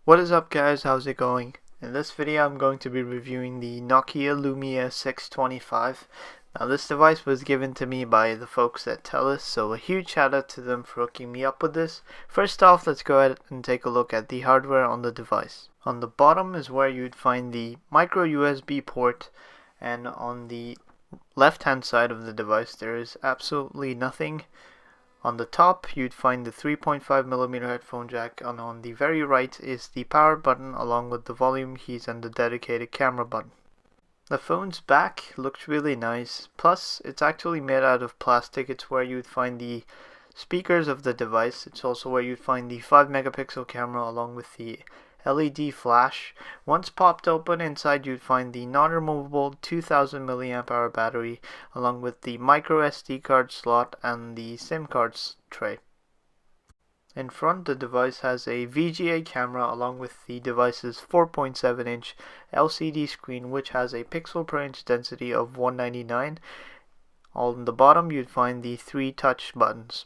What is up guys, how's it going? In this video I'm going to be reviewing the Nokia Lumia 625. Now this device was given to me by the folks at TELUS, so a huge shout out to them for hooking me up with this. First off, let's go ahead and take a look at the hardware on the device. On the bottom is where you'd find the micro USB port, and on the left hand side of the device there is absolutely nothing. On the top you'd find the 3.5mm headphone jack, and on the very right is the power button along with the volume keys and the dedicated camera button. The phone's back looks really nice, plus it's actually made out of plastic. It's where you'd find the speakers of the device. It's also where you'd find the 5-megapixel camera along with the LED flash. Once popped open, inside you'd find the non-removable 2000 mAh battery along with the micro SD card slot and the SIM cards tray. In front, the device has a VGA camera along with the device's 4.7-inch LCD screen, which has a pixel per inch density of 199. On the bottom you'd find the 3 touch buttons.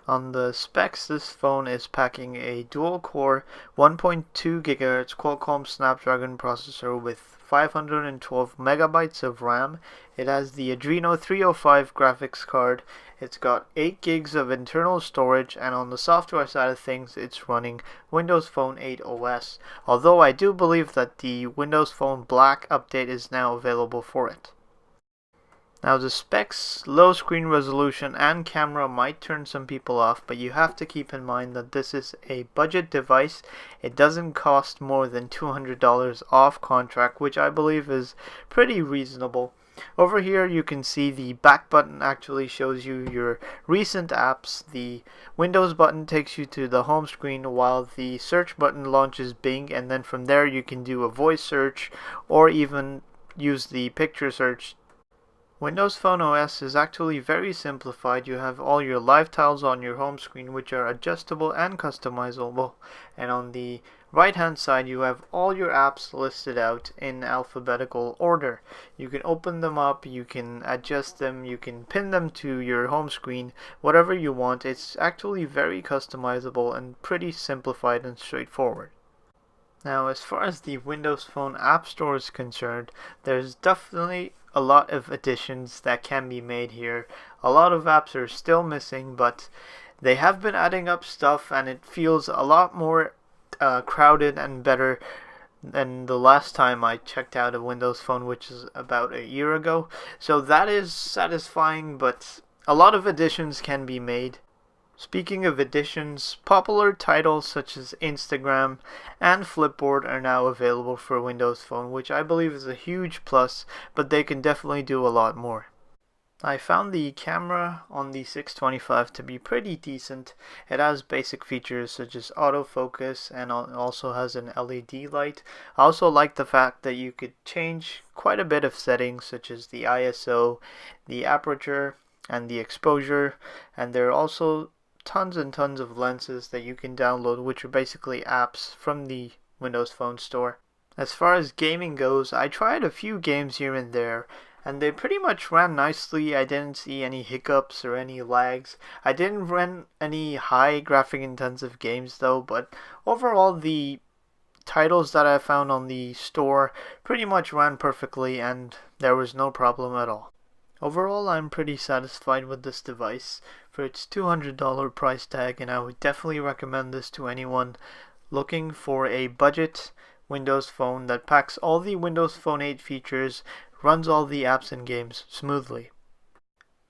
On the specs, this phone is packing a dual-core 1.2 GHz Qualcomm Snapdragon processor with 512 megabytes of RAM. It has the Adreno 305 graphics card. It's got 8 gigs of internal storage, and on the software side of things, it's running Windows Phone 8 OS. Although I do believe that the Windows Phone Black update is now available for it. Now the specs, low screen resolution and camera might turn some people off, but you have to keep in mind that this is a budget device. It doesn't cost more than $200 off contract, which I believe is pretty reasonable. Over here you can see the back button actually shows you your recent apps. The Windows button takes you to the home screen, while the search button launches Bing, and then from there you can do a voice search or even use the picture search. Windows Phone OS is actually very simplified. You have all your live tiles on your home screen, which are adjustable and customizable, and on the right hand side you have all your apps listed out in alphabetical order. You can open them up, you can adjust them, you can pin them to your home screen, whatever you want. It's actually very customizable and pretty simplified and straightforward. Now, as far as the Windows Phone App Store is concerned, there's definitely a lot of additions that can be made here. A lot of apps are still missing, but they have been adding up stuff, and it feels a lot more crowded and better than the last time I checked out a Windows Phone, which is about a year ago. So that is satisfying, but a lot of additions can be made. Speaking of additions, popular titles such as Instagram and Flipboard are now available for Windows Phone, which I believe is a huge plus, but they can definitely do a lot more. I found the camera on the 625 to be pretty decent. It has basic features such as autofocus, and also has an LED light. I also like the fact that you could change quite a bit of settings such as the ISO, the aperture, and the exposure, and there are also tons and tons of lenses that you can download, which are basically apps from the Windows Phone store. As far as gaming goes, I tried a few games here and there, and they pretty much ran nicely. I didn't see any hiccups or any lags. I didn't run any high graphic intensive games though, but overall the titles that I found on the store pretty much ran perfectly, and there was no problem at all. Overall, I'm pretty satisfied with this device for its $200 price tag, and I would definitely recommend this to anyone looking for a budget Windows phone that packs all the Windows Phone 8 features, runs all the apps and games smoothly.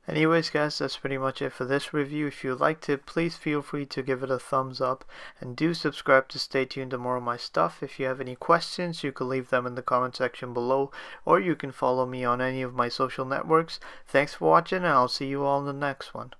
Anyways guys, that's pretty much it for this review. If you liked it, please feel free to give it a thumbs up, and do subscribe to stay tuned to more of my stuff. If you have any questions, you can leave them in the comment section below, or you can follow me on any of my social networks. Thanks for watching, and I'll see you all in the next one.